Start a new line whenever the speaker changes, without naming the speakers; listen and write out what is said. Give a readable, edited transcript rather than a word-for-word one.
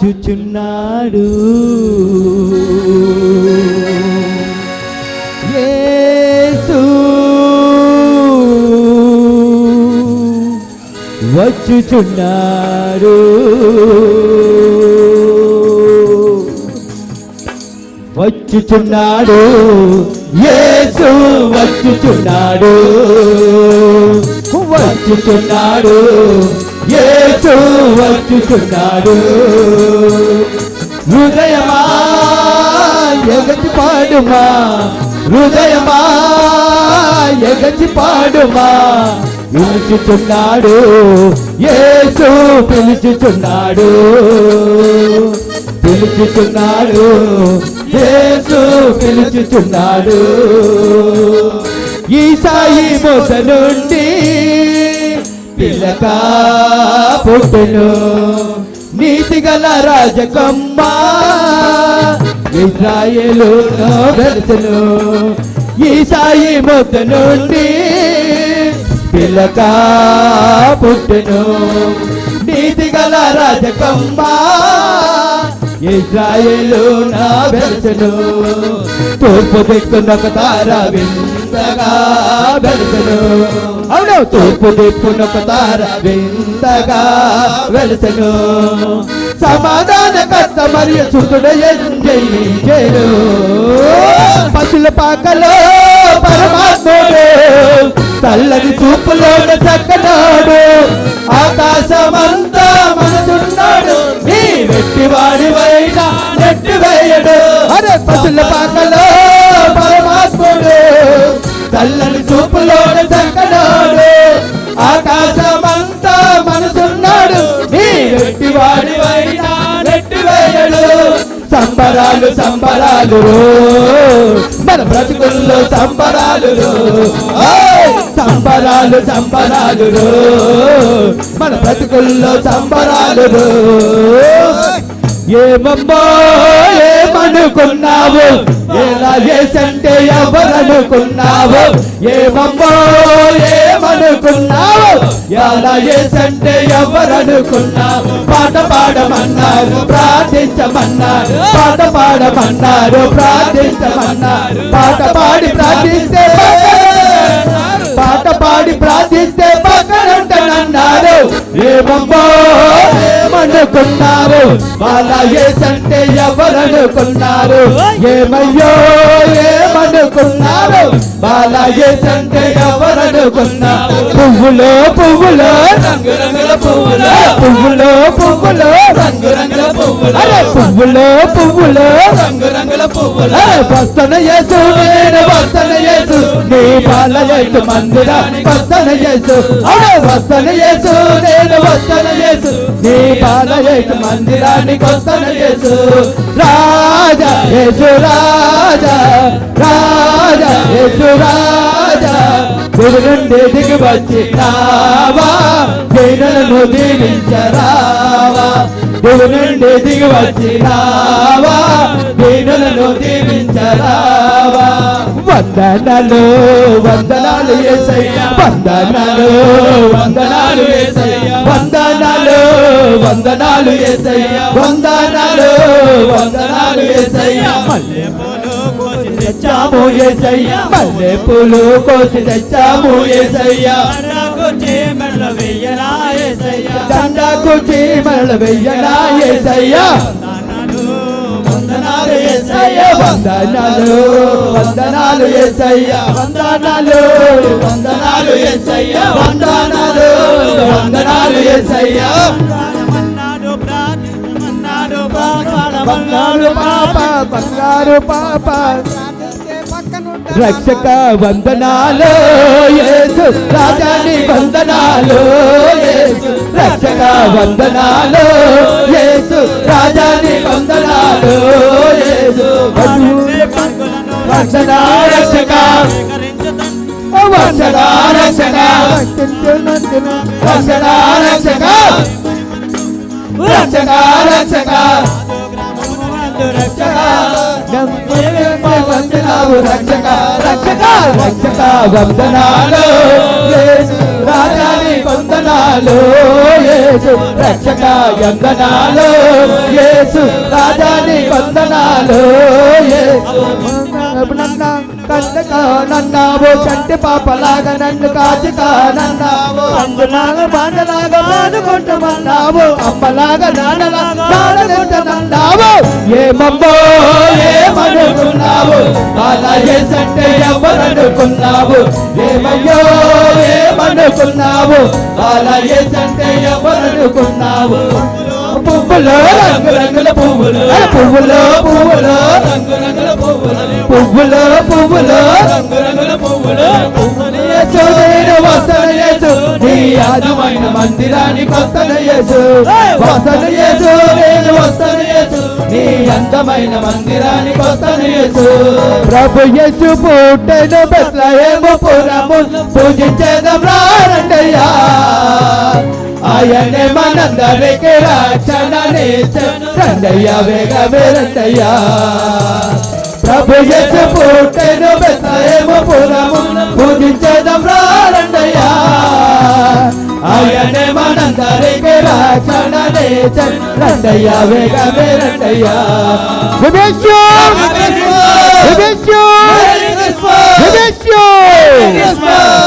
వచ్చుచున్నాడు యేసు వచ్చుచున్నాడు వచ్చుచున్నాడు యేసు వచ్చుచున్నాడు వచ్చుచున్నాడు యేసు వచ్చుచున్నాడు హృదయమా ఎగచి పాడుమా హృదయమా ఎగచి పాడుమా పిలుచుచున్నాడు యేసు పిలుచుచున్నాడు పిలుచుచున్నాడు యేసు పిలుచుచున్నాడు ఈసాయి మోత నుండి పిల్లక పుట్టెను నీతిగల రాజకమ్మ ఇశ్రాయేలు వెలుసెను ఈసాయి మోత నుండి పిల్లక పుట్టెను నీతిగల రాజకమ్మ ఇశ్రాయేలు నా వెలుసెను తూర్పు దిక్కునొక తార వింతగా వెలుసెను అవును తూర్పు దిక్కునొక తార వింతగా వెలుసెను సమాధానకర్త మరియు సుతుడయ్యేను పశుల పాకలో పరమాత్ముడు చల్లని చూపులోన చక్కనాడు ఆకాశమంతా మనసున్నాడు నీ వెట్టివాడివైనా నెట్టి వేయడు అరే పశుల పాకలో పరమాత్ముడు చల్లని చూపులోన చక్కనాడు ఆకాశమంతా మనసున్నాడు నీ వెట్టివాడివైనా నెట్టి వేయడు సంబరాలు సంబరాలు మన బ్రతుకుల్లో సంబరాలు సంబరాలు సంబరాలు మన బ్రతుకుల్లో సంబరాలు ఏమమ్మో ఏమనుకున్నావు ఎలా చేసంటే ఎవరనుకున్నావు ఏమమ్మో ఏమనుకున్నావు ఎలా చేసంటే ఎవరనుకున్నావు పాట పాడమన్నారు ప్రార్థించమన్నారు పాట పాడమన్నారు ప్రార్థించమన్నారు పాట పాడి ప్రార్థిస్తే పాట పాడి ప్రార్థిస్తే పక్కనంటనన్నారు ఏమమ్మో ఏమనుకున్నారు వాళ్ళ ఏసంటే ఎవరనుకున్నారు ఏమయ్యో ఏమనుకున్నారు వాళ్ళ ఏసంటే ఎవరనుకున్నారు పువ్వులో పువ్వులో రంగురంగుల పువ్వులో పువ్వులో పువ్వులో రంగురంగుల పువ్వులు అరే పువ్వులో పువ్వులో రంగురంగుల పువ్వులు వస్తన యేసు నేను వస్తన యేసు నీ బాల యేసు మందిరానికి వస్తన యేసు అరే వస్తన యేసు నేను వస్తన యేసు నీ బాల యేసు మందిరానికి వస్తన యేసు రాజా యేసు రాజా రాజా యేసు రాజా గుడి నుండి దిగి వచ్చి రావా దీనులను దీవించరావా గుడి నుండి దిగి వచ్చి రావా దీనులను దీవించరావా వందనాలు వందనాలు యేసయ్యా వందనాలు వందనాలు యేసయ్యా వందనాలు వందనాలు యేసయ్యా వందనాలు వందనాలు యేసయ్యా మల్లెపూలు కోసి తెచ్చాము యేసయ్యా మల్లెపూలు కోసి తెచ్చాము యేసయ్యా దండకు చీమల వెయ్యలా యేసయ్యా దండకు చీమల వెయ్యలా యేసయ్యా వందనాలు యేసయ్యా వందనాలు వందనాలు యేసయ్యా వందనాలు వందనాలు యేసయ్యా వందనాలు వందనాలు యేసయ్యా మన్నాడు ప్రార్థించమన్నాడు బంగారు పాప బంగారు పాప రక్షక వందనాలు యేసు రాజాని వందనాలు యేసు రక్షక వందనాలు యేసు రాజాని వందనాలు యేసు రక్షక రక్షక రక్షక రక్షక రక్షక రక్షక రక్షక రక్షక రక్షక రక్షక రక్షక వందనాలు యేసు రాజాని వందనాలు యేసు రక్షక వందనాలు యేసు రాజాని వందనాలు యేసు నన్న కంటక నన్నావు కంటి పాపలాగా నన్ను కాచుకా నన్నావు అందులాగా బాధలాగా బాదుకుంటామన్నావు అమ్మలాగా నాన్నలాగా బాధకుంటానన్నావు ఏమమ్మో ఏమనుకున్నావు అలా చేసంటే ఎవరనుకున్నావు ఏమయ్యో ఏమనుకున్నావు అలా చేసంటే ఎవరనుకున్నావు పువ్వులో రంగురంగుల పువ్వులు పువ్వులో పువ్వులో రంగురంగుల పువ్వులు పువ్వులో పువ్వులో రంగురంగుల పువ్వులు యేసు నేను వస్తాను యేసు నీ ఆదమైన మందిరానికి వస్తాను యేసు వస్తాను యేసు నేను వస్తాను యేసు నీ అందమైన మందిరానికి వస్తాను యేసు ప్రభు యేసు పుట్టెను బెత్లెహేము పురము పూజించేదం రండయ్యా ఆయనే మనందరికి రక్షణనిచ్చెను రండయ్యా వేగమే రండయ్యా ప్రభు యేసు పుట్టెను బెత్లెహేము పురము పూజించేదం రండయ్యా ఆయనే మనందరికి రక్షణనిచ్చెను రండయ్యా వేగమే రండయ్యా We bless you.